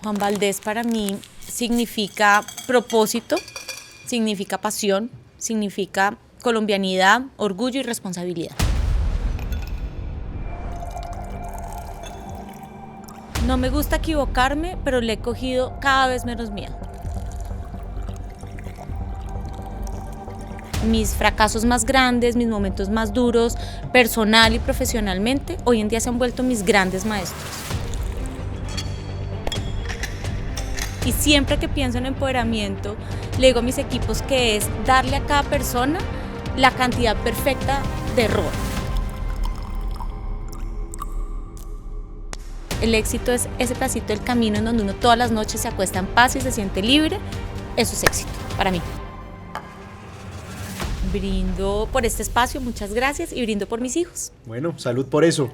Juan Valdez para mí significa propósito, significa pasión, significa colombianidad, orgullo y responsabilidad. No me gusta equivocarme, pero le he cogido cada vez menos miedo. Mis fracasos más grandes, mis momentos más duros, personal y profesionalmente, hoy en día se han vuelto mis grandes maestros. Y siempre que pienso en empoderamiento, le digo a mis equipos que es darle a cada persona la cantidad perfecta de error. El éxito es ese pedacito del camino en donde uno todas las noches se acuesta en paz y se siente libre. Eso es éxito para mí. Brindo por este espacio, muchas gracias, y brindo por mis hijos. Bueno, salud por eso.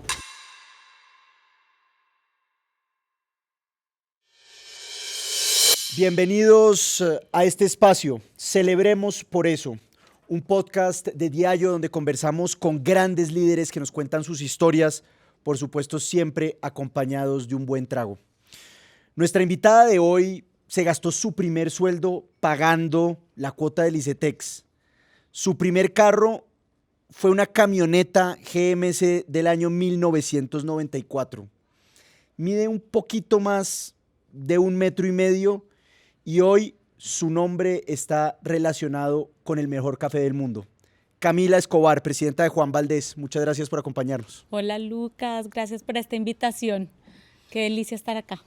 Bienvenidos a este espacio, Celebremos por eso, un podcast de diario donde conversamos con grandes líderes que nos cuentan sus historias, por supuesto siempre acompañados de un buen trago. Nuestra invitada de hoy se gastó su primer sueldo pagando la cuota del ICETEX. Su primer carro fue una camioneta GMC del año 1994. Mide un poquito más de 1,5 metros y hoy su nombre está relacionado con el mejor café del mundo. Camila Escobar, presidenta de Juan Valdez, muchas gracias por acompañarnos. Hola Lucas, gracias por esta invitación. Qué delicia estar acá.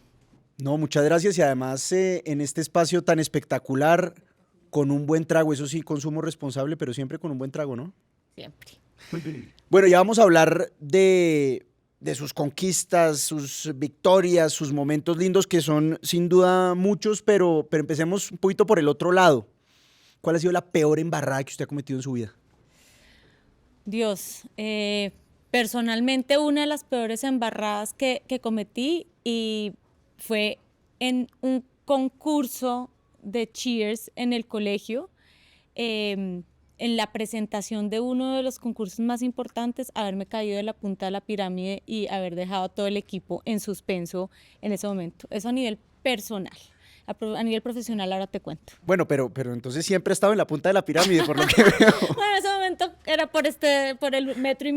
No, muchas gracias y además en este espacio tan espectacular, con un buen trago, eso sí, consumo responsable, pero siempre con un buen trago, ¿no? Siempre. Bueno, ya vamos a hablar de sus conquistas, sus victorias, sus momentos lindos, que son sin duda muchos, pero empecemos un poquito por el otro lado. ¿Cuál ha sido la peor embarrada que usted ha cometido en su vida? Dios, personalmente una de las peores embarradas que cometí y fue en un concurso de Cheers en el colegio, en la presentación de uno de los concursos más importantes, haberme caído de la punta de la pirámide y haber dejado a todo el equipo en suspenso en ese momento. Eso a nivel personal. A nivel profesional ahora te cuento. Bueno, pero entonces siempre ha estado en la punta de la pirámide, por lo que veo. Bueno, en ese momento era por el 1,5 metros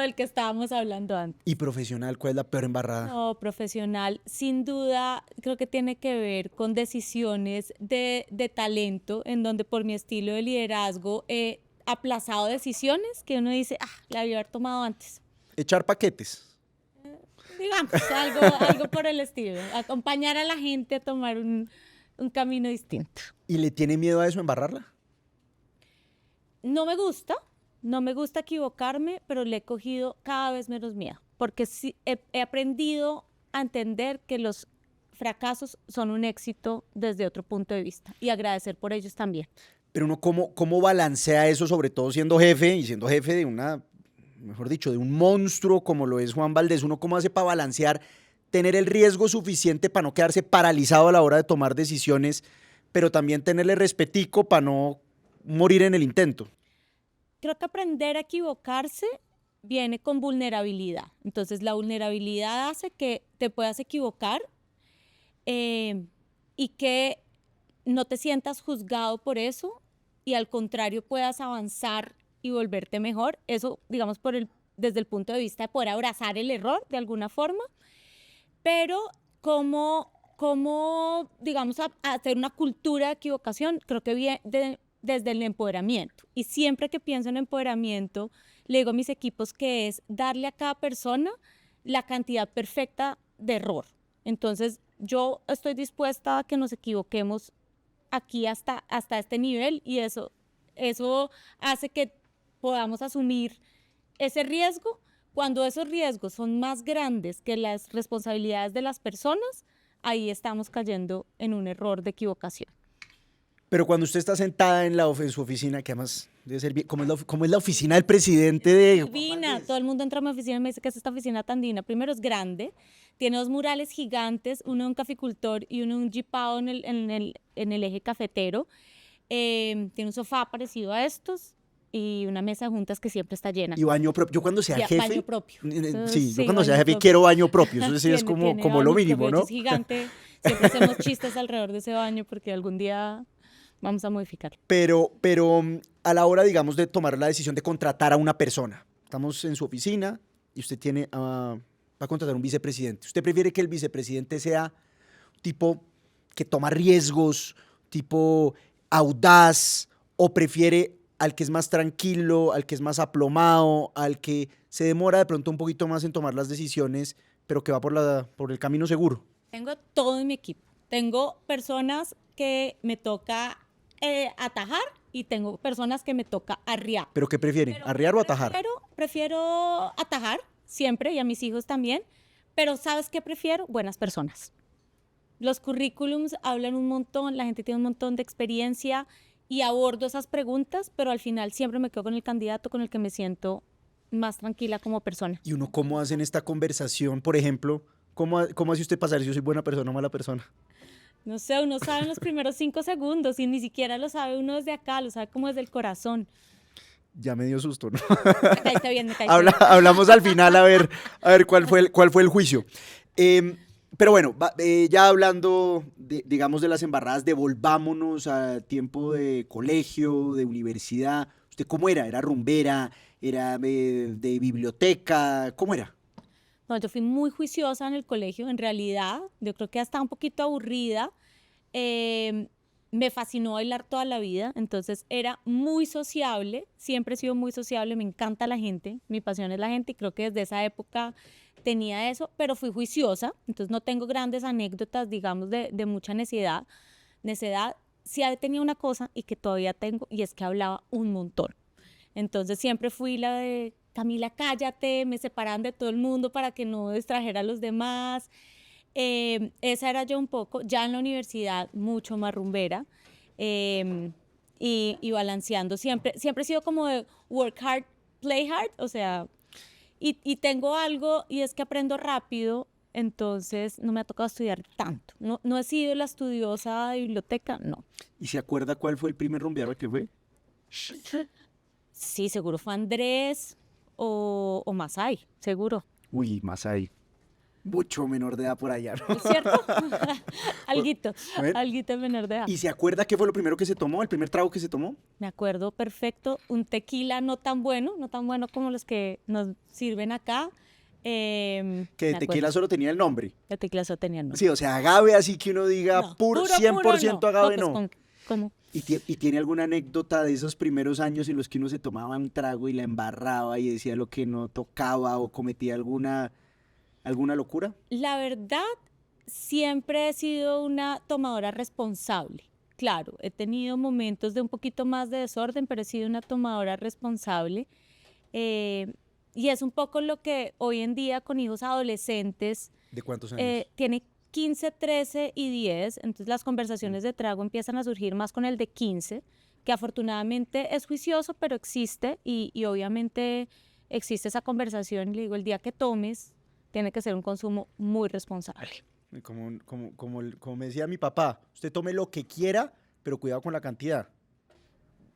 del que estábamos hablando antes. ¿Y profesional? ¿Cuál es la peor embarrada? No, profesional, sin duda, creo que tiene que ver con decisiones de talento, en donde por mi estilo de liderazgo he aplazado decisiones que uno dice, la había haber tomado antes. Echar paquetes. Digamos, algo por el estilo, acompañar a la gente a tomar un camino distinto. ¿Y le tiene miedo a eso, embarrarla? No me gusta equivocarme, pero le he cogido cada vez menos miedo, porque sí, he aprendido a entender que los fracasos son un éxito desde otro punto de vista y agradecer por ellos también. Pero uno, ¿cómo balancea eso, sobre todo siendo jefe, y siendo jefe de mejor dicho, de un monstruo como lo es Juan Valdez? ¿Uno cómo hace para balancear, tener el riesgo suficiente para no quedarse paralizado a la hora de tomar decisiones, pero también tenerle respetico para no morir en el intento? Creo que aprender a equivocarse viene con vulnerabilidad. Entonces, la vulnerabilidad hace que te puedas equivocar y que no te sientas juzgado por eso y al contrario puedas avanzar y volverte mejor. Eso, digamos, desde el punto de vista de poder abrazar el error de alguna forma, pero como digamos, hacer una cultura de equivocación, creo que viene desde el empoderamiento. Y siempre que pienso en empoderamiento, le digo a mis equipos que es darle a cada persona la cantidad perfecta de error. Entonces, yo estoy dispuesta a que nos equivoquemos aquí hasta este nivel y eso hace que podamos asumir ese riesgo. Cuando esos riesgos son más grandes que las responsabilidades de las personas, ahí estamos cayendo en un error de equivocación. Pero cuando usted está sentada en su oficina, que además debe ser bien, ¿cómo es la oficina del presidente de Divina, todo el mundo entra a mi oficina y me dice que es esta oficina tan divina. Primero, es grande, tiene 2 murales gigantes, uno de un caficultor y uno de un jipao en el eje cafetero. Tiene un sofá parecido a estos, y una mesa de juntas que siempre está llena. Y baño propio. Yo cuando sea Ya, jefe. baño propio. Sí, yo Sí, cuando sea baño jefe propio. quiero baño propio. Eso sí es Tiene como lo baño mínimo, propio, ¿no? Es gigante. Siempre hacemos chistes alrededor de ese baño porque algún día vamos a modificarlo. Pero a la hora, digamos, de tomar la decisión de contratar a una persona, estamos en su oficina y usted va a contratar a un vicepresidente. ¿Usted prefiere que el vicepresidente sea tipo que toma riesgos, tipo audaz, o prefiere al que es más tranquilo, al que es más aplomado, al que se demora de pronto un poquito más en tomar las decisiones, pero que va por el camino seguro? Tengo todo en mi equipo. Tengo personas que me toca atajar y tengo personas que me toca arriar. ¿Pero qué prefiere? Pero ¿Arriar o atajar? prefiero atajar siempre y a mis hijos también, pero ¿sabes qué prefiero? Buenas personas. Los currículums hablan un montón, la gente tiene un montón de experiencia y abordo esas preguntas, pero al final siempre me quedo con el candidato con el que me siento más tranquila como persona. ¿Y uno cómo hace en esta conversación, por ejemplo? ¿Cómo hace usted pasar si yo soy buena persona o mala persona? No sé, uno sabe en los primeros 5 segundos y ni siquiera lo sabe uno desde acá, lo sabe como desde el corazón. Ya me dio susto, ¿no? Me caíste bien, me caíste bien. Hablamos al final a ver cuál fue el juicio. Pero bueno, ya hablando, digamos, de las embarradas, devolvámonos a tiempo de colegio, de universidad. ¿Usted cómo era? ¿Era rumbera? ¿Era de biblioteca? ¿Cómo era? No, yo fui muy juiciosa en el colegio, en realidad, yo creo que hasta un poquito aburrida. Eh, Me fascinó bailar toda la vida, entonces era muy sociable, siempre he sido muy sociable, me encanta la gente, mi pasión es la gente y creo que desde esa época tenía eso, pero fui juiciosa, entonces no tengo grandes anécdotas, digamos, de mucha necedad. Necedad, sí tenía una cosa y que todavía tengo, y es que hablaba un montón. Entonces siempre fui la de Camila, cállate, me separaban de todo el mundo para que no distrajera a los demás. Esa era yo un poco, ya en la universidad mucho más rumbera y balanceando. Siempre he sido como de work hard, play hard, o sea, y tengo algo y es que aprendo rápido, entonces no me ha tocado estudiar tanto. No he sido la estudiosa de biblioteca, no. ¿Y se acuerda cuál fue el primer rumbearo que fue? Sí, seguro fue Andrés o Masai, seguro. Uy, más ahí. Mucho menor de edad por allá, ¿no? ¿Es cierto? Alguito, A ver. alguito menor de edad. ¿Y se acuerda qué fue lo primero que se tomó? ¿El primer trago que se tomó? Me acuerdo perfecto, un tequila no tan bueno como los que nos sirven acá. Que Me de tequila acuerdo. solo tenía el nombre. El tequila solo tenía el nombre. Sí, o sea, agave, así que uno diga No, puro, puro, 100% no. agave, Pues no. ¿cómo? ¿Y tiene alguna anécdota de esos primeros años en los que uno se tomaba un trago y la embarraba y decía lo que no tocaba o cometía alguna locura? La verdad, siempre he sido una tomadora responsable. Claro, he tenido momentos de un poquito más de desorden, pero he sido una tomadora responsable. Eh, y es un poco lo que hoy en día con hijos adolescentes ¿De cuántos años? tiene 15, 13 y 10, entonces las conversaciones de trago empiezan a surgir más con el de 15, que afortunadamente es juicioso, pero existe y obviamente existe esa conversación. Y le digo, el día que tomes, tiene que ser un consumo muy responsable. Como me decía mi papá, usted tome lo que quiera, pero cuidado con la cantidad.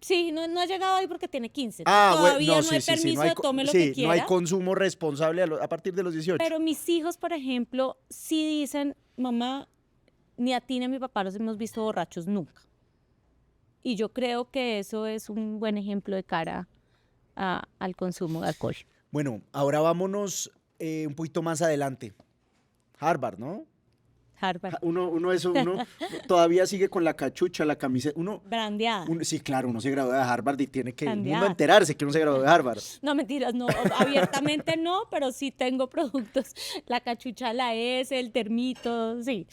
Sí, no ha llegado ahí porque tiene 15. Bueno, Todavía no sí, hay sí, sí, permiso no hay, de tome lo sí, que no quiera. hay consumo responsable a partir de los 18. Pero mis hijos, por ejemplo, sí dicen, mamá, ni a ti ni a mi papá los hemos visto borrachos nunca. Y yo creo que eso es un buen ejemplo de cara al consumo de alcohol. Bueno, ahora vámonos un poquito más adelante. Harvard, ¿no? Harvard. Uno todavía sigue con la cachucha, la camiseta. Brandeada. Sí, claro, uno se graduó de Harvard y tiene que el mundo Brandeada. enterarse que uno se graduó de Harvard. No, mentiras, no, abiertamente no, pero sí tengo productos. La cachucha, la S, el termito, sí.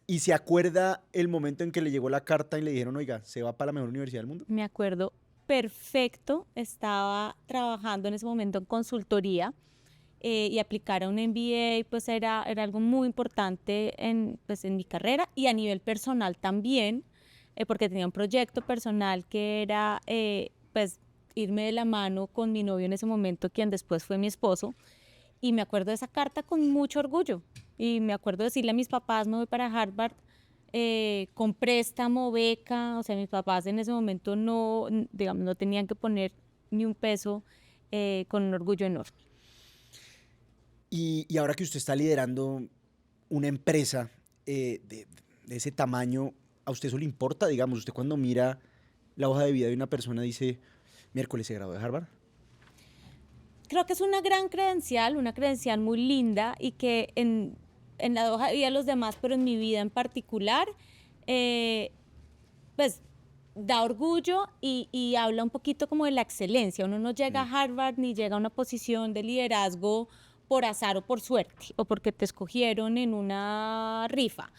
¿Y se acuerda el momento en que le llegó la carta y le dijeron, oiga, se va para la mejor universidad del mundo? Me acuerdo perfecto, estaba trabajando en ese momento en consultoría y aplicar a un MBA pues era algo muy importante pues, en mi carrera y a nivel personal también, porque tenía un proyecto personal que era pues irme de la mano con mi novio en ese momento, quien después fue mi esposo, y me acuerdo de esa carta con mucho orgullo y me acuerdo decirle a mis papás, me voy para Harvard, con préstamo, beca, o sea, mis papás en ese momento no, digamos, no tenían que poner ni un peso, con un orgullo enorme. Y ahora que usted está liderando una empresa de ese tamaño, ¿a usted eso le importa? Digamos, usted cuando mira la hoja de vida de una persona dice, miércoles se graduó de Harvard. Creo que es una gran credencial, una credencial muy linda y que en la hoja de vida de los demás, pero en mi vida en particular, pues da orgullo y habla un poquito como de la excelencia. Uno no llega a Harvard ni llega a una posición de liderazgo por azar o por suerte o porque te escogieron en una rifa.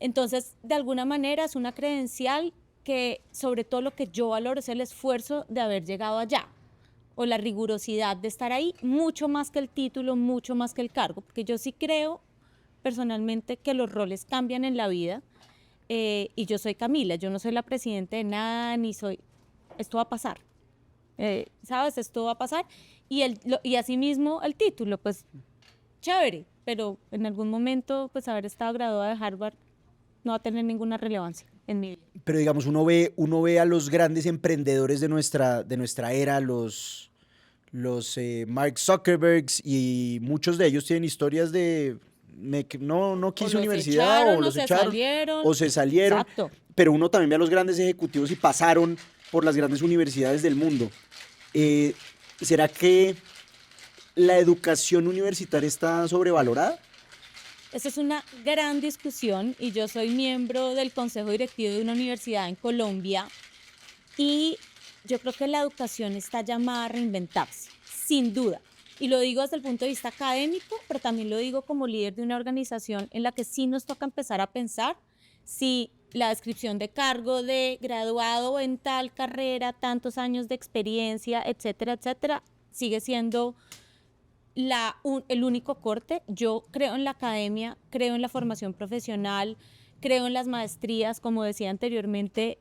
Entonces, de alguna manera es una credencial que sobre todo lo que yo valoro es el esfuerzo de haber llegado allá o la rigurosidad de estar ahí, mucho más que el título, mucho más que el cargo, porque yo sí creo personalmente que los roles cambian en la vida. Y yo soy Camila, yo no soy la presidenta de nada, ni soy, esto va a pasar, ¿sabes? Esto va a pasar, y asimismo el título, pues chévere, pero en algún momento, pues haber estado graduada de Harvard no va a tener ninguna relevancia en mi vida. Pero digamos, uno ve a los grandes emprendedores de nuestra era, los Mark Zuckerbergs, y muchos de ellos tienen historias de no quise universidad, o los echaron, o se salieron. Exacto. Pero uno también ve a los grandes ejecutivos y pasaron por las grandes universidades del mundo. ¿Será que la educación universitaria está sobrevalorada? Esa es una gran discusión y yo soy miembro del consejo directivo de una universidad en Colombia y yo creo que la educación está llamada a reinventarse, sin duda. Y lo digo desde el punto de vista académico, pero también lo digo como líder de una organización en la que sí nos toca empezar a pensar si la descripción de cargo de graduado en tal carrera, tantos años de experiencia, etcétera, etcétera, sigue siendo el único corte. Yo creo en la academia, creo en la formación profesional, creo en las maestrías, como decía anteriormente,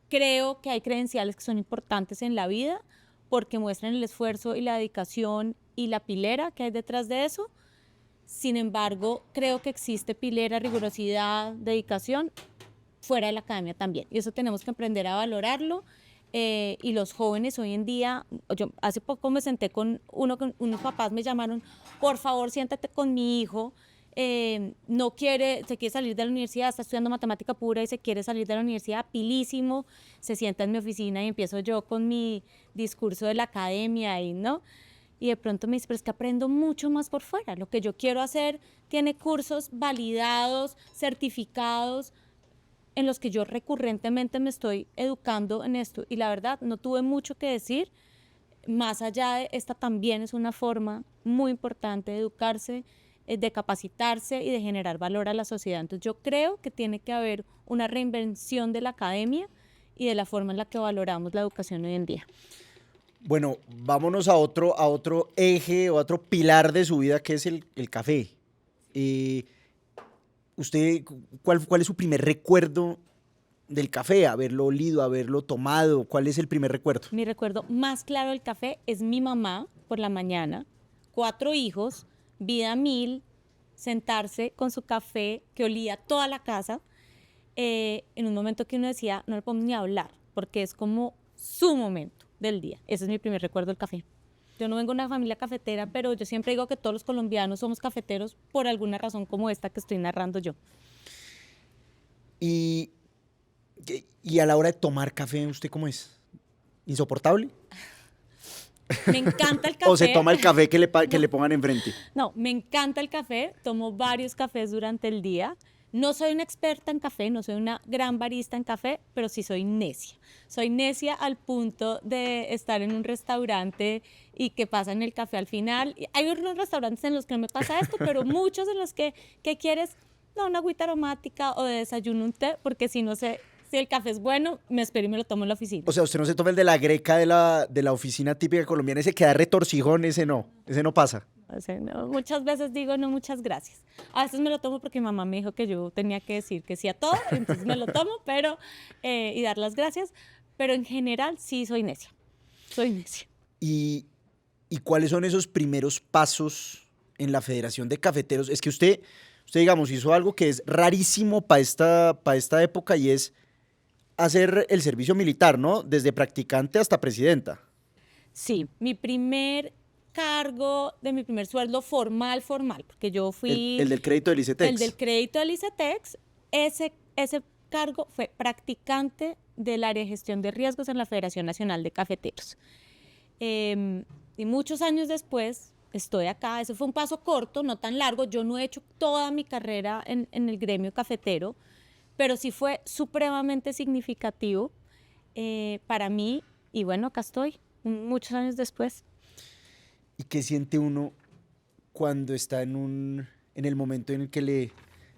creo que hay credenciales que son importantes en la vida porque muestran el esfuerzo y la dedicación y la pilera que hay detrás de eso. Sin embargo, creo que existe pilera, rigurosidad, dedicación fuera de la academia también. Y eso tenemos que aprender a valorarlo. Y los jóvenes hoy en día, yo hace poco me senté con unos papás me llamaron, por favor, siéntate con mi hijo, se quiere salir de la universidad, está estudiando matemática pura y se quiere salir de la universidad, pilísimo, se sienta en mi oficina y empiezo yo con mi discurso de la academia y de pronto me dice, pero es que aprendo mucho más por fuera, lo que yo quiero hacer tiene cursos validados, certificados, en los que yo recurrentemente me estoy educando en esto y la verdad no tuve mucho que decir, más allá de esta también es una forma muy importante de educarse, de capacitarse y de generar valor a la sociedad. Entonces yo creo que tiene que haber una reinvención de la academia y de la forma en la que valoramos la educación hoy en día. Bueno, vámonos a otro eje o a otro pilar de su vida que es el café. ¿Usted cuál es su primer recuerdo del café? ¿Haberlo olido, haberlo tomado? ¿Cuál es el primer recuerdo? Mi recuerdo más claro del café es mi mamá por la mañana, 4 hijos, vida 1000, sentarse con su café que olía toda la casa, en un momento que uno decía, no le podemos ni hablar, porque es como su momento del día. Ese es mi primer recuerdo del café. Yo no vengo de una familia cafetera, pero yo siempre digo que todos los colombianos somos cafeteros por alguna razón como esta que estoy narrando yo. Y a la hora de tomar café, ¿usted cómo es? ¿Insoportable? Me encanta el café. ¿O se toma el café que le pongan enfrente? No, me encanta el café. Tomo varios cafés durante el día. No soy una experta en café, no soy una gran barista en café, pero sí soy necia. Soy necia al punto de estar en un restaurante y que pasan el café al final. Hay unos restaurantes en los que no me pasa esto, pero muchos en los que quieres una agüita aromática o de desayuno un té, porque si no sé si el café es bueno, me espero y me lo tomo en la oficina. O sea, usted no se toma el de la greca de la oficina típica colombiana, ese que da retorcijón, ese no pasa. O sea, no, muchas veces digo no, muchas gracias. A veces me lo tomo porque mi mamá me dijo que yo tenía que decir que sí a todo, entonces me lo tomo, pero y dar las gracias. Pero en general sí soy necia. Soy necia. ¿Y cuáles son esos primeros pasos en la Federación de Cafeteros? Es que usted digamos, hizo algo que es rarísimo para esta época y es hacer el servicio militar, ¿no? Desde practicante hasta presidenta. Sí, mi primer cargo de mi primer sueldo formal, porque yo fui El del crédito del el ICETEX. del crédito del ICETEX, ese cargo fue practicante del área de gestión de riesgos en la Federación Nacional de Cafeteros. Y muchos años después estoy acá. Eso fue un paso corto, no tan largo. Yo no he hecho toda mi carrera en el gremio cafetero, pero sí fue supremamente significativo para mí. Y bueno, acá estoy, muchos años después. ¿Y qué siente uno cuando está en el momento en el que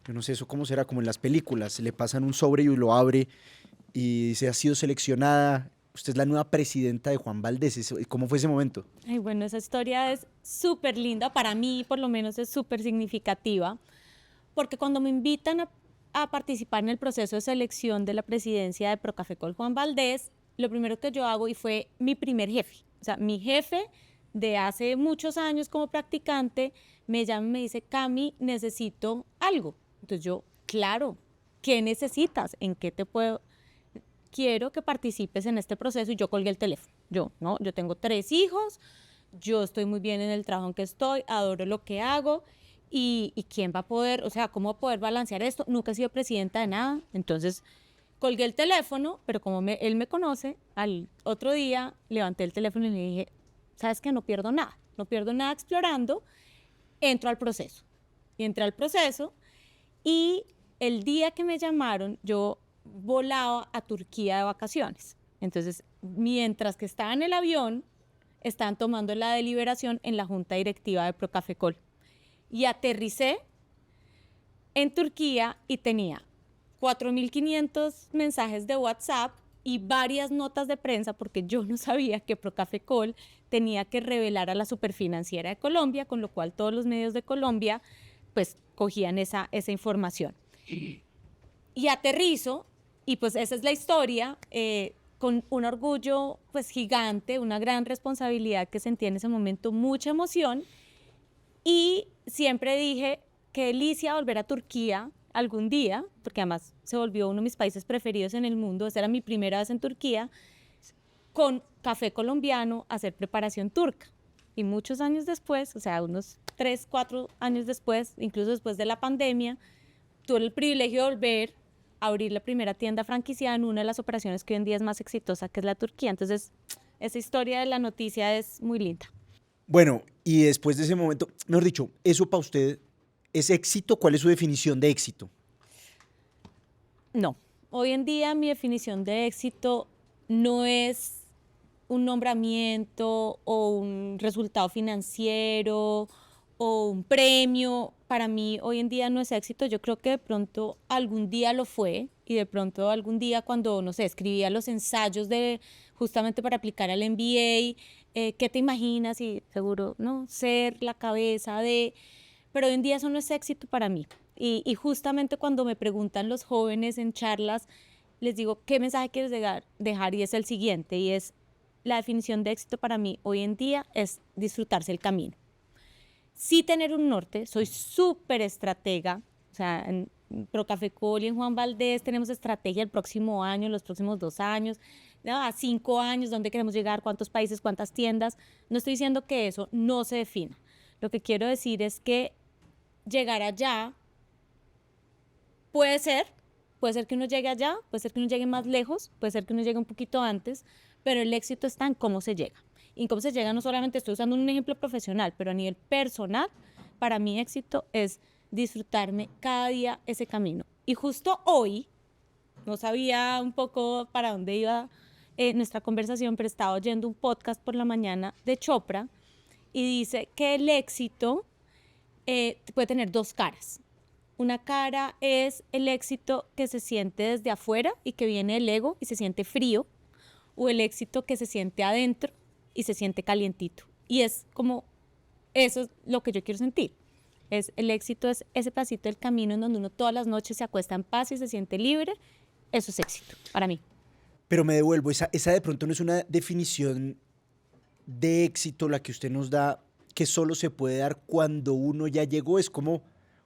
yo no sé eso cómo será, como en las películas, le pasan un sobre y lo abre y dice, ha sido seleccionada, usted es la nueva presidenta de Juan Valdez? ¿Cómo fue ese momento? Ay, bueno, esa historia es súper linda, para mí por lo menos es súper significativa, porque cuando me invitan a participar en el proceso de selección de la presidencia de Procafecol Juan Valdez, lo primero que yo hago, y fue mi primer jefe, o sea, mi jefe de hace muchos años como practicante, me llama y me dice, Cami, necesito algo. Entonces yo, claro, ¿qué necesitas? ¿En qué te puedo? Quiero que participes en este proceso. Y yo colgué el teléfono. Yo tengo 3 hijos, yo estoy muy bien en el trabajo en que estoy, adoro lo que hago. ¿Y quién va a poder, o sea, cómo va a poder balancear esto? Nunca he sido presidenta de nada. Entonces colgué el teléfono, pero como él me conoce, al otro día levanté el teléfono y le dije, ¿sabes qué? No pierdo nada explorando, entro al proceso. Y entré al proceso y el día que me llamaron, yo volaba a Turquía de vacaciones. Entonces, mientras que estaba en el avión, estaban tomando la deliberación en la junta directiva de Procafecol. Y aterricé en Turquía y tenía 4.500 mensajes de WhatsApp y varias notas de prensa, porque yo no sabía que Procafecol tenía que revelar a la Superfinanciera de Colombia, con lo cual todos los medios de Colombia pues cogían esa información. Y aterrizo, y pues esa es la historia, con un orgullo pues gigante, una gran responsabilidad que sentí en ese momento, mucha emoción, y siempre dije, qué delicia volver a Turquía algún día, porque además se volvió uno de mis países preferidos en el mundo. Esa era mi primera vez en Turquía, con café colombiano, hacer preparación turca. Y muchos años después, o sea, unos 3, 4 años después, incluso después de la pandemia, tuve el privilegio de volver a abrir la primera tienda franquiciada en una de las operaciones que hoy en día es más exitosa, que es la Turquía. Entonces, esa historia de la noticia es muy linda. Bueno, y después de ese momento, mejor dicho, eso para usted es éxito. ¿Cuál es su definición de éxito? No, hoy en día mi definición de éxito no es un nombramiento o un resultado financiero o un premio. Para mí hoy en día no es éxito. Yo creo que de pronto algún día lo fue, y de pronto algún día cuando, no sé, escribía los ensayos de justamente para aplicar al MBA, ¿qué te imaginas? Y seguro, ¿no? Ser la cabeza de... Pero hoy en día eso no es éxito para mí. Y justamente cuando me preguntan los jóvenes en charlas, les digo, ¿qué mensaje quieres dejar? Y es el siguiente, y es, la definición de éxito para mí hoy en día es disfrutarse el camino. Sí tener un norte, soy súper estratega, o sea, en Procafecol y en Juan Valdez tenemos estrategia el próximo año, los próximos 2 años, ¿no? A 5 años, dónde queremos llegar, cuántos países, cuántas tiendas. No estoy diciendo que eso no se defina. Lo que quiero decir es que llegar allá puede ser que uno llegue allá, puede ser que uno llegue más lejos, puede ser que uno llegue un poquito antes, pero el éxito está en cómo se llega. Y en cómo se llega, no solamente estoy usando un ejemplo profesional, pero a nivel personal, para mí éxito es disfrutarme cada día ese camino. Y justo hoy, no sabía un poco para dónde iba nuestra conversación, pero estaba oyendo un podcast por la mañana de Chopra, y dice que el éxito puede tener 2 caras. Una cara es el éxito que se siente desde afuera y que viene del ego y se siente frío, o el éxito que se siente adentro y se siente calientito. Y es como, eso es lo que yo quiero sentir. El éxito es ese pedacito del camino en donde uno todas las noches se acuesta en paz y se siente libre. Eso es éxito para mí. Pero me devuelvo, esa de pronto no es una definición de éxito la que usted nos da, que solo se puede dar cuando uno ya llegó. Es como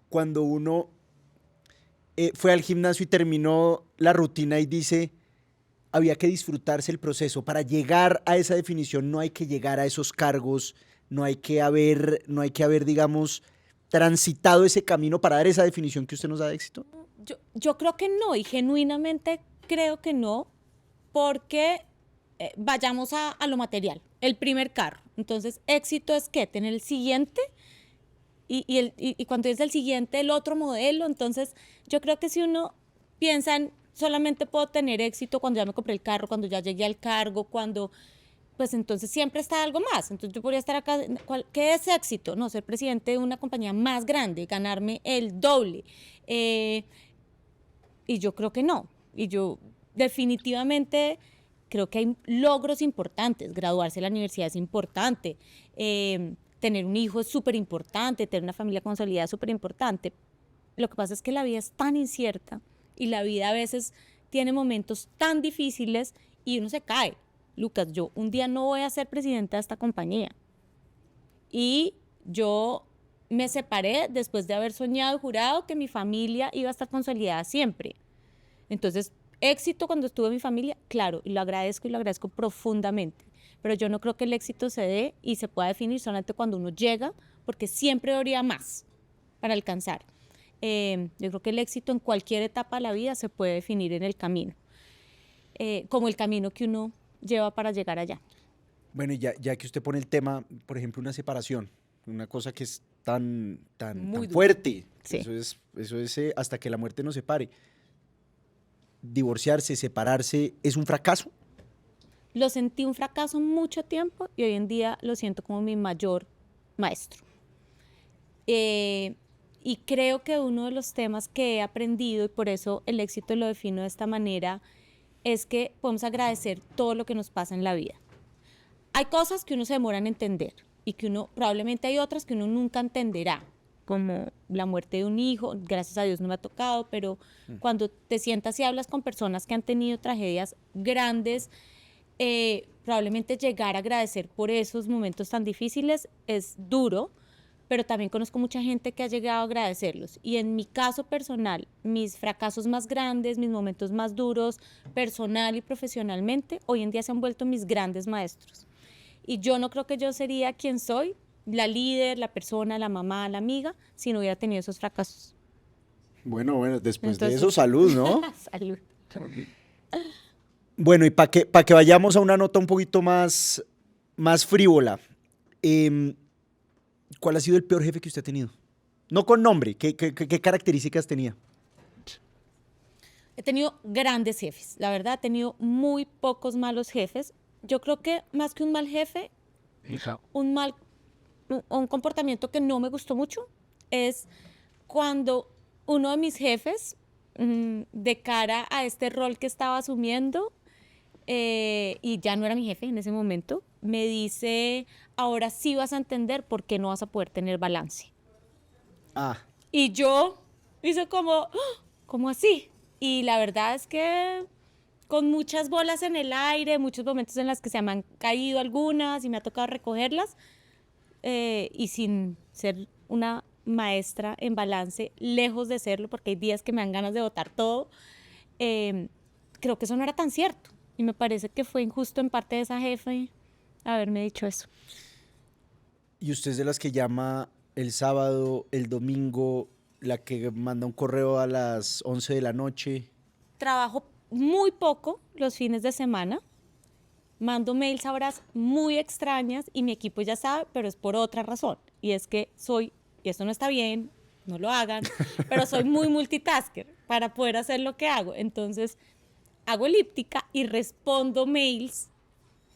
cuando uno fue al gimnasio y terminó la rutina y dice, había que disfrutarse el proceso. Para llegar a esa definición no hay que llegar a esos cargos, no hay que haber, digamos, transitado ese camino para dar esa definición que usted nos da de éxito. Yo creo que no, y genuinamente creo que no, porque vayamos a lo material, el primer carro. Entonces, éxito es ¿qué? Tener el siguiente, y cuando es el siguiente, el otro modelo. Entonces, yo creo que si uno piensa en solamente puedo tener éxito cuando ya me compré el carro, cuando ya llegué al cargo, pues entonces siempre está algo más. Entonces yo podría estar acá, ¿qué es éxito? No, ser presidente de una compañía más grande, ganarme el doble. Y yo creo que no. Y yo definitivamente creo que hay logros importantes. Graduarse de la universidad es importante. Tener un hijo es súper importante. Tener una familia consolidada es súper importante. Lo que pasa es que la vida es tan incierta y la vida a veces tiene momentos tan difíciles y uno se cae. Lucas, yo un día no voy a ser presidenta de esta compañía. Y yo me separé después de haber soñado y jurado que mi familia iba a estar consolidada siempre. Entonces, éxito cuando estuve en mi familia, claro, y lo agradezco profundamente. Pero yo no creo que el éxito se dé y se pueda definir solamente cuando uno llega, porque siempre habría más para alcanzar. Yo creo que el éxito en cualquier etapa de la vida se puede definir en el camino, como el camino que uno lleva para llegar allá. Bueno, y ya que usted pone el tema, por ejemplo, una separación, una cosa que es tan fuerte, Sí. Eso es hasta que la muerte nos separe. Divorciarse, separarse, ¿es un fracaso? Lo sentí un fracaso mucho tiempo y hoy en día lo siento como mi mayor maestro. Y creo que uno de los temas que he aprendido, y por eso el éxito lo defino de esta manera, es que podemos agradecer todo lo que nos pasa en la vida. Hay cosas que uno se demora en entender y que probablemente hay otras que uno nunca entenderá, como la muerte de un hijo. Gracias a Dios no me ha tocado, pero cuando te sientas y hablas con personas que han tenido tragedias grandes, probablemente llegar a agradecer por esos momentos tan difíciles es duro, pero también conozco mucha gente que ha llegado a agradecerlos. Y en mi caso personal, mis fracasos más grandes, mis momentos más duros, personal y profesionalmente, hoy en día se han vuelto mis grandes maestros. Y yo no creo que yo sería quien soy, la líder, la persona, la mamá, la amiga, si no hubiera tenido esos fracasos. Bueno, después Entonces, de eso, salud, ¿no? Salud. Bueno, y para que vayamos a una nota un poquito más frívola, ¿cuál ha sido el peor jefe que usted ha tenido? No con nombre, ¿qué características tenía? He tenido grandes jefes, la verdad, he tenido muy pocos malos jefes. Yo creo que más que un mal jefe, un comportamiento que no me gustó mucho es cuando uno de mis jefes, de cara a este rol que estaba asumiendo, y ya no era mi jefe en ese momento, me dice, ahora sí vas a entender por qué no vas a poder tener balance. Y yo hice ¿cómo así? Y la verdad es que con muchas bolas en el aire, muchos momentos en los que se me han caído algunas y me ha tocado recogerlas, y sin ser una maestra en balance, lejos de serlo, porque hay días que me dan ganas de botar todo, creo que eso no era tan cierto. Y me parece que fue injusto en parte de esa jefe haberme dicho eso. ¿Y usted es de las que llama el sábado, el domingo, la que manda un correo a las 11 de la noche? Trabajo muy poco los fines de semana. Mando mails a horas muy extrañas y mi equipo ya sabe, pero es por otra razón. Y es que y esto no está bien, no lo hagan, pero soy muy multitasker para poder hacer lo que hago. Entonces, hago elíptica y respondo mails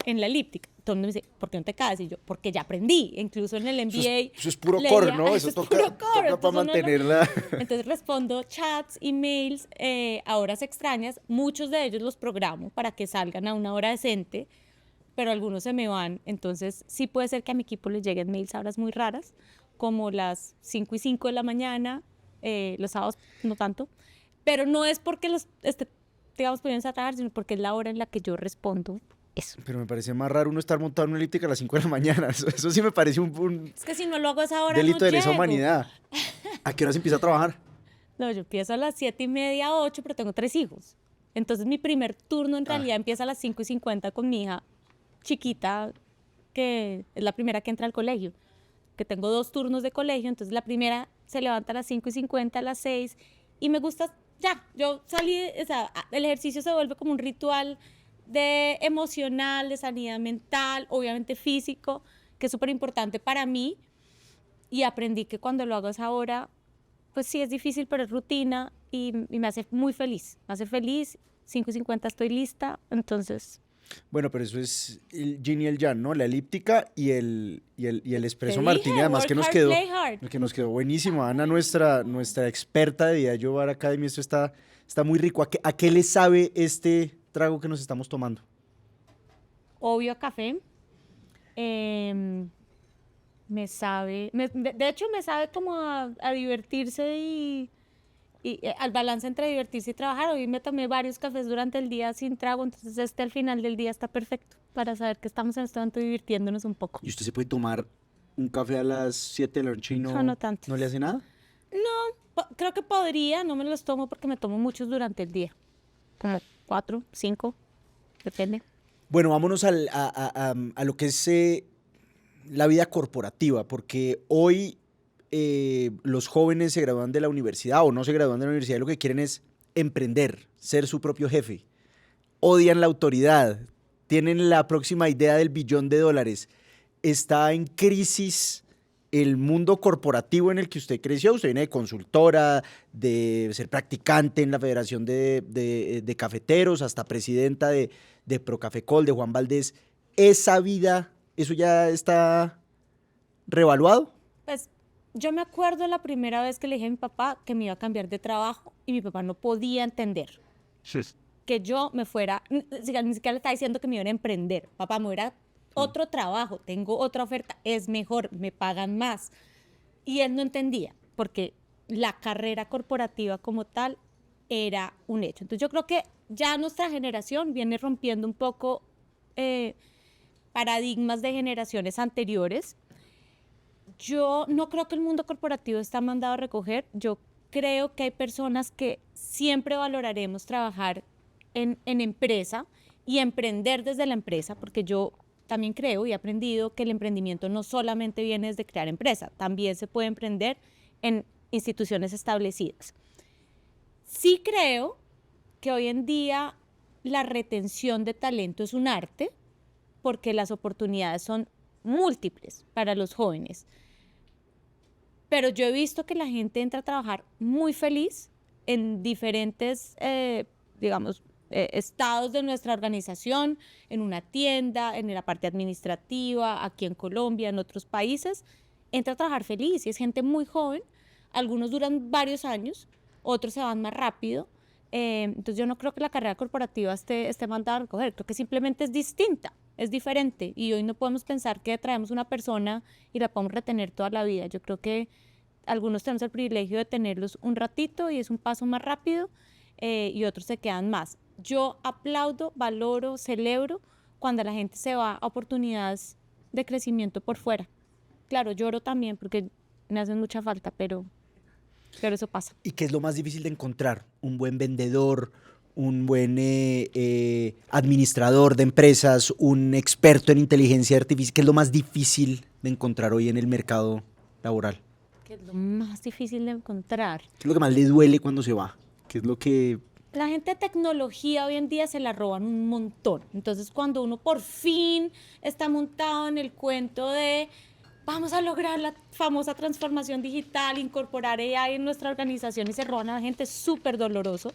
en la elíptica. Todo el mundo me dice, ¿por qué no te caes? Y yo, porque ya aprendí. Incluso en el MBA. Eso es puro core, ¿no? Eso toca para mantenerla. Entonces respondo chats, emails a horas extrañas. Muchos de ellos los programo para que salgan a una hora decente, pero algunos se me van. Entonces sí puede ser que a mi equipo les lleguen mails a horas muy raras, como las 5:05 de la mañana, los sábados no tanto. Pero no es porque digamos, poniéndose a trabajar, sino porque es la hora en la que yo respondo eso. Pero me parece más raro uno estar montado en una elíptica a las 5 de la mañana. Eso sí me parece un Es que si no lo hago a esa hora, delito no de lesa llego. humanidad. ¿A qué hora se empieza a trabajar? No, yo empiezo a las 7:30, 8, pero tengo 3 hijos. Entonces mi primer turno en realidad empieza a las 5:50 con mi hija chiquita, que es la primera que entra al colegio, que tengo 2 turnos de colegio, entonces la primera se levanta a las 5:50, a las 6, y me gusta, ya, yo salí, o sea, el ejercicio se vuelve como un ritual de emocional, de sanidad mental, obviamente físico, que es súper importante para mí, y aprendí que cuando lo hago a esa hora, pues sí es difícil, pero es rutina, y me hace muy feliz, me hace feliz, 5:50 estoy lista, entonces... Bueno, pero eso es el yin y el yang, ¿no? La elíptica y el espresso Te martini, dije, además work hard, play hard. que nos quedó buenísimo. Ana, nuestra experta de Diageo Bar Academy, esto está muy rico. ¿A qué le sabe este trago que nos estamos tomando? Obvio a café. Me sabe, de hecho me sabe como a divertirse y al balance entre divertirse y trabajar. Hoy me tomé varios cafés durante el día sin trago, entonces al final del día está perfecto para saber que estamos en este momento divirtiéndonos un poco. ¿Y usted se puede tomar un café a las 7 de la noche y No tanto. no le hace nada? Creo que podría, no me los tomo porque me tomo muchos durante el día, como 4, 5, depende. Bueno, vámonos a lo que es la vida corporativa, porque hoy los jóvenes se gradúan de la universidad o no se gradúan de la universidad y lo que quieren es emprender, ser su propio jefe. Odian la autoridad, tienen la próxima idea del $1.000.000.000. Está en crisis el mundo corporativo en el que usted creció. Usted viene de consultora, de ser practicante en la Federación de Cafeteros, hasta presidenta de Procafecol, de Juan Valdés. ¿Esa vida, eso ya está revaluado? Pues yo me acuerdo la primera vez que le dije a mi papá que me iba a cambiar de trabajo y mi papá no podía entender que yo me fuera, ni siquiera le estaba diciendo que me iba a emprender. Papá, me voy a otro trabajo, tengo otra oferta, es mejor, me pagan más. Y él no entendía, porque la carrera corporativa como tal era un hecho. Entonces yo creo que ya nuestra generación viene rompiendo un poco paradigmas de generaciones anteriores. Yo no creo que el mundo corporativo está mandado a recoger. Yo creo que hay personas que siempre valoraremos trabajar en empresa y emprender desde la empresa, porque yo también creo y he aprendido que el emprendimiento no solamente viene desde crear empresa, también se puede emprender en instituciones establecidas. Sí creo que hoy en día la retención de talento es un arte, porque las oportunidades son múltiples para los jóvenes. Pero yo he visto que la gente entra a trabajar muy feliz en diferentes, estados de nuestra organización, en una tienda, en la parte administrativa, aquí en Colombia, en otros países. Entra a trabajar feliz y es gente muy joven. Algunos duran varios años, otros se van más rápido. Entonces yo no creo que la carrera corporativa esté mandada a recoger, creo que simplemente es distinta, es diferente, y hoy no podemos pensar que traemos una persona y la podemos retener toda la vida. Yo creo que algunos tenemos el privilegio de tenerlos un ratito y es un paso más rápido, y otros se quedan más. Yo aplaudo, valoro, celebro cuando la gente se va a oportunidades de crecimiento por fuera. Claro, lloro también porque me hacen mucha falta, pero eso pasa. ¿Y qué es lo más difícil de encontrar? Un buen vendedor, un buen administrador de empresas, un experto en inteligencia artificial. ¿Qué es lo más difícil de encontrar hoy en el mercado laboral? ¿Qué es lo más difícil de encontrar? ¿Qué es lo que más le duele cuando se va? ¿Qué es lo que...? La gente de tecnología hoy en día se la roban un montón. Entonces, cuando uno por fin está montado en el cuento de vamos a lograr la famosa transformación digital, incorporar AI en nuestra organización, y se roban a la gente, es súper doloroso,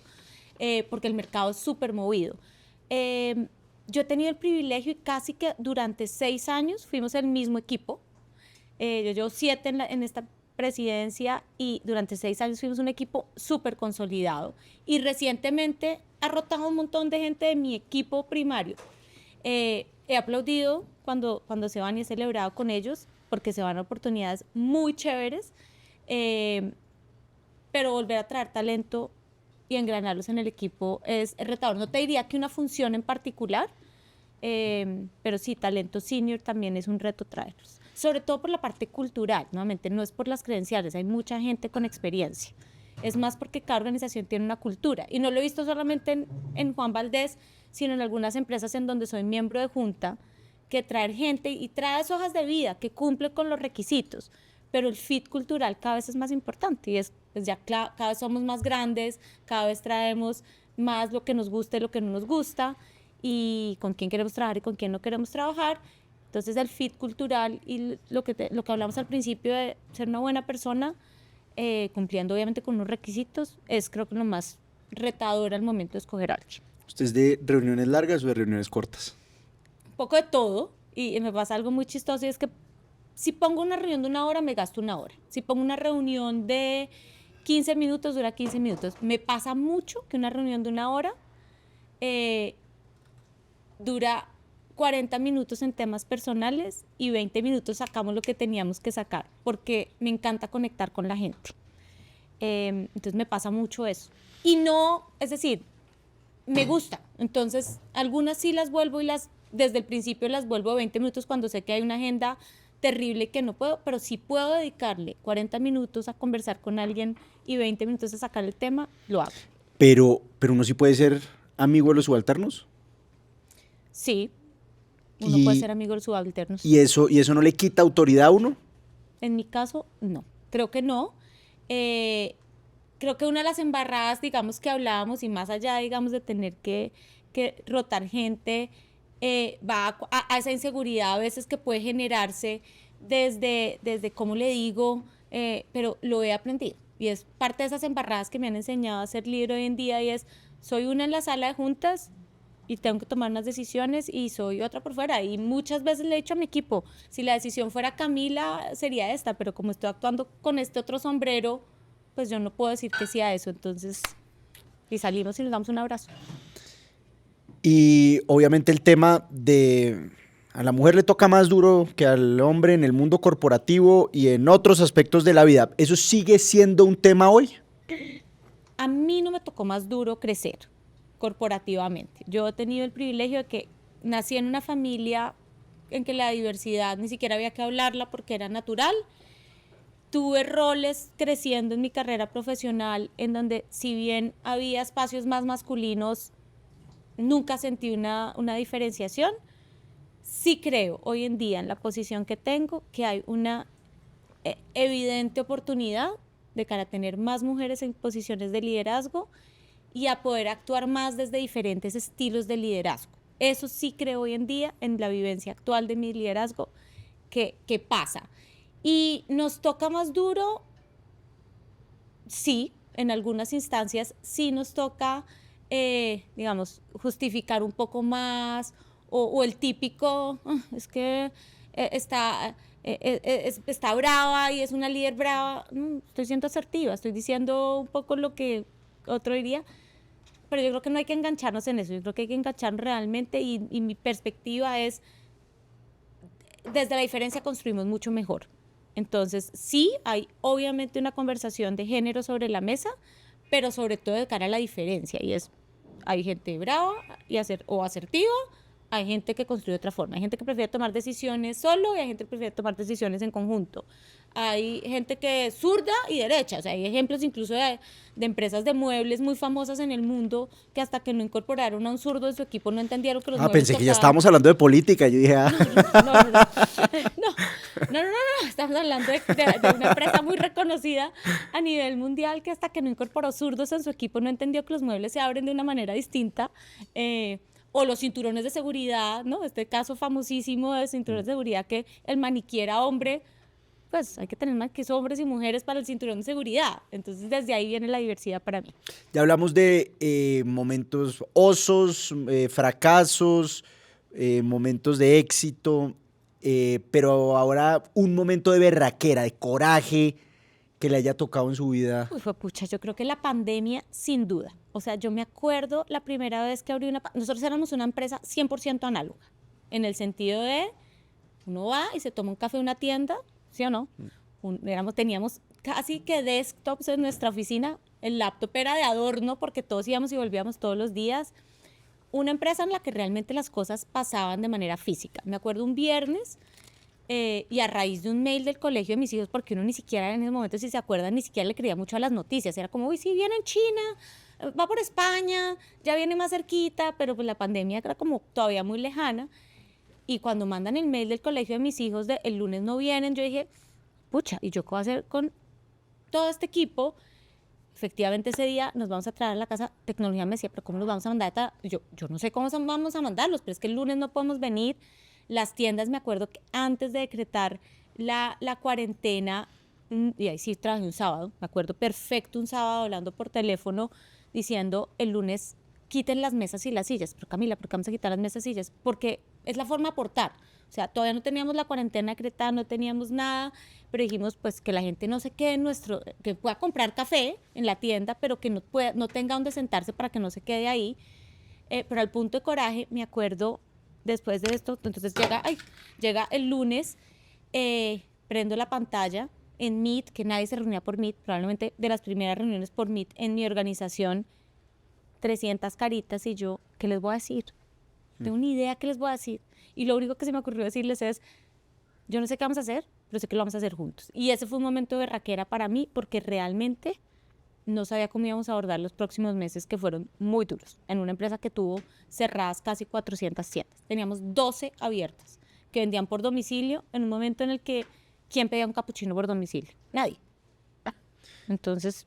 porque el mercado es súper movido. Yo he tenido el privilegio y casi que durante 6 años fuimos el mismo equipo. Yo llevo 7 en esta presidencia y durante 6 años fuimos un equipo súper consolidado, y recientemente ha rotado un montón de gente de mi equipo primario. He aplaudido cuando se van y he celebrado con ellos porque se van a oportunidades muy chéveres, pero volver a traer talento y engranarlos en el equipo es retador. No te diría que una función en particular, pero sí, talento senior también es un reto traerlos. Sobre todo por la parte cultural, nuevamente, no es por las credenciales, hay mucha gente con experiencia. es más porque cada organización tiene una cultura. Y no lo he visto solamente en Juan Valdez, sino en algunas empresas en donde soy miembro de junta, que traer gente y traes hojas de vida que cumple con los requisitos, pero el fit cultural cada vez es más importante y es pues ya cada vez somos más grandes, cada vez traemos más lo que nos gusta y lo que no nos gusta y con quién queremos trabajar y con quién no queremos trabajar. Entonces el fit cultural y lo que hablamos al principio de ser una buena persona, cumpliendo obviamente con unos requisitos, es creo que lo más retador al momento de escoger a alguien. ¿Usted es de reuniones largas o de reuniones cortas? Un poco de todo y me pasa algo muy chistoso y es que si pongo una reunión de 1 hora, me gasto 1 hora. Si pongo una reunión de 15 minutos, dura 15 minutos. Me pasa mucho que una reunión de 1 hora dura 40 minutos en temas personales y 20 minutos sacamos lo que teníamos que sacar, porque me encanta conectar con la gente. Entonces me pasa mucho eso. Y no, es decir, me gusta. Entonces, algunas sí las vuelvo y desde el principio las vuelvo 20 minutos cuando sé que hay una agenda terrible que no puedo, pero si puedo dedicarle 40 minutos a conversar con alguien y 20 minutos a sacar el tema, lo hago. Pero uno sí puede ser amigo de los subalternos. Sí, uno puede ser amigo de los subalternos. ¿Y eso no le quita autoridad a uno? En mi caso, no. Creo que no. Creo que una de las embarradas, digamos, que hablábamos, y más allá, digamos, de tener que rotar gente, va a esa inseguridad a veces que puede generarse desde ¿cómo le digo? Pero lo he aprendido. Y es parte de esas embarradas que me han enseñado a ser líder hoy en día, y es, soy una en la sala de juntas y tengo que tomar unas decisiones y soy otra por fuera. Y muchas veces le he dicho a mi equipo, si la decisión fuera Camila, sería esta, pero como estoy actuando con este otro sombrero, pues yo no puedo decir que sí a eso. Entonces, y salimos y nos damos un abrazo. Y obviamente el tema de a la mujer le toca más duro que al hombre en el mundo corporativo y en otros aspectos de la vida. ¿Eso sigue siendo un tema hoy? A mí no me tocó más duro crecer corporativamente. Yo he tenido el privilegio de que nací en una familia en que la diversidad ni siquiera había que hablarla porque era natural. Tuve roles creciendo en mi carrera profesional en donde, si bien había espacios más masculinos, nunca sentí una diferenciación. Sí creo hoy en día en la posición que tengo que hay una evidente oportunidad de cara a tener más mujeres en posiciones de liderazgo y a poder actuar más desde diferentes estilos de liderazgo. Eso sí creo hoy en día en la vivencia actual de mi liderazgo que pasa. Y nos toca más duro, sí, en algunas instancias sí nos toca, digamos, justificar un poco más o el típico, es que está brava y es una líder brava. Estoy siendo asertiva, estoy diciendo un poco lo que otro diría, pero yo creo que no hay que engancharnos en eso. Yo creo que hay que engancharnos realmente y mi perspectiva es, desde la diferencia construimos mucho mejor. Entonces, sí, hay obviamente una conversación de género sobre la mesa, pero sobre todo de cara a la diferencia, y es, hay gente brava o asertiva, hay gente que construye de otra forma, hay gente que prefiere tomar decisiones solo y hay gente que prefiere tomar decisiones en conjunto. Hay gente que es zurda y derecha, o sea, hay ejemplos incluso de empresas de muebles muy famosas en el mundo que hasta que no incorporaron a un zurdo en su equipo no entendieron que los muebles pensé que ya estábamos hablando de política, yo dije, No, estamos hablando de una empresa muy reconocida a nivel mundial que hasta que no incorporó zurdos en su equipo no entendió que los muebles se abren de una manera distinta, o los cinturones de seguridad, ¿no? Este caso famosísimo de cinturones de seguridad, que el maniquí era hombre, pues hay que tener maniquíes hombres y mujeres para el cinturón de seguridad. Entonces, desde ahí viene la diversidad para mí. Ya hablamos de momentos osos, fracasos, momentos de éxito, pero ahora un momento de berraquera, de coraje que le haya tocado en su vida. Uy, pucha, yo creo que la pandemia, sin duda. O sea, yo me acuerdo la primera vez que abrí nosotros éramos una empresa 100% análoga, en el sentido de, uno va y se toma un café en una tienda, ¿sí o no? Teníamos casi que desktops en nuestra oficina, el laptop era de adorno porque todos íbamos y volvíamos todos los días. Una empresa en la que realmente las cosas pasaban de manera física. Me acuerdo un viernes y a raíz de un mail del colegio de mis hijos, porque uno ni siquiera en ese momento, si se acuerdan, ni siquiera le creía mucho a las noticias. Era como, uy, sí, viene en China, va por España, ya viene más cerquita, pero pues la pandemia era como todavía muy lejana. Y cuando mandan el mail del colegio de mis hijos de el lunes no vienen, yo dije, pucha, ¿y yo qué voy a hacer con todo este equipo? Efectivamente ese día nos vamos a traer a la casa, tecnología me decía, pero ¿cómo los vamos a mandar? Yo no sé cómo vamos a mandarlos, pero es que el lunes no podemos venir. Las tiendas, me acuerdo que antes de decretar la cuarentena, y ahí sí trabajé un sábado, me acuerdo perfecto un sábado hablando por teléfono diciendo el lunes quiten las mesas y las sillas. Pero Camila, ¿por qué vamos a quitar las mesas y sillas? Porque es la forma de aportar. O sea, todavía no teníamos la cuarentena decretada, no teníamos nada, pero dijimos pues que la gente no se quede en que pueda comprar café en la tienda, pero que no tenga donde sentarse para que no se quede ahí. Pero al punto de coraje, me acuerdo, después de esto, entonces llega el lunes, prendo la pantalla en Meet, que nadie se reunía por Meet, probablemente de las primeras reuniones por Meet en mi organización, 300 caritas y yo, ¿qué les voy a decir? Tengo una idea qué les voy a decir. Y lo único que se me ocurrió decirles es, yo no sé qué vamos a hacer, pero sé que lo vamos a hacer juntos. Y ese fue un momento de berraquera para mí, porque realmente no sabía cómo íbamos a abordar los próximos meses, que fueron muy duros, en una empresa que tuvo cerradas casi 400 tiendas. Teníamos 12 abiertas, que vendían por domicilio, en un momento en el que, ¿quién pedía un capuchino por domicilio? Nadie. Entonces...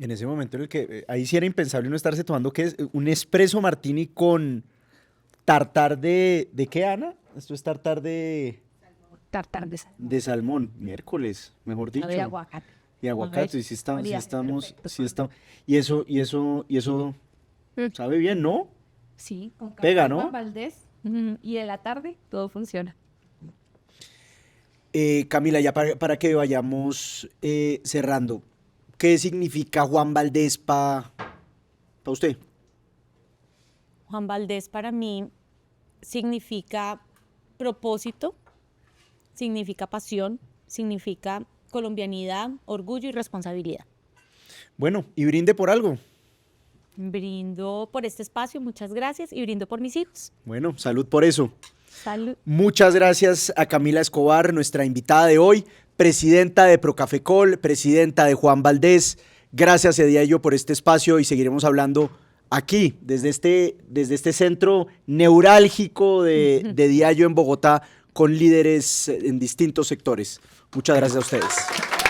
En ese momento en el que, ahí sí era impensable no estarse tomando, ¿qué es? Un espresso martini con tartar ¿de qué, Ana? Esto es tartar de... Tartar de salmón. De salmón, miércoles, mejor dicho. De aguacate. Y aguacate, y sí estamos, y eso Mm. sabe bien, ¿no? Sí, con café Pega, de ¿no? Juan Valdés. Y en la tarde todo funciona. Camila, ya para que vayamos cerrando, ¿qué significa Juan Valdés para usted? Juan Valdés para mí significa propósito, significa pasión, significa colombianidad, orgullo y responsabilidad. Bueno, y brinde por algo. Brindo por este espacio, muchas gracias, y brindo por mis hijos. Bueno, salud por eso. Salud. Muchas gracias a Camila Escobar, nuestra invitada de hoy, presidenta de Procafecol, presidenta de Juan Valdés. Gracias, Ediayo, por este espacio y seguiremos hablando aquí, desde este centro neurálgico de Diallo en Bogotá, con líderes en distintos sectores. Muchas gracias a ustedes.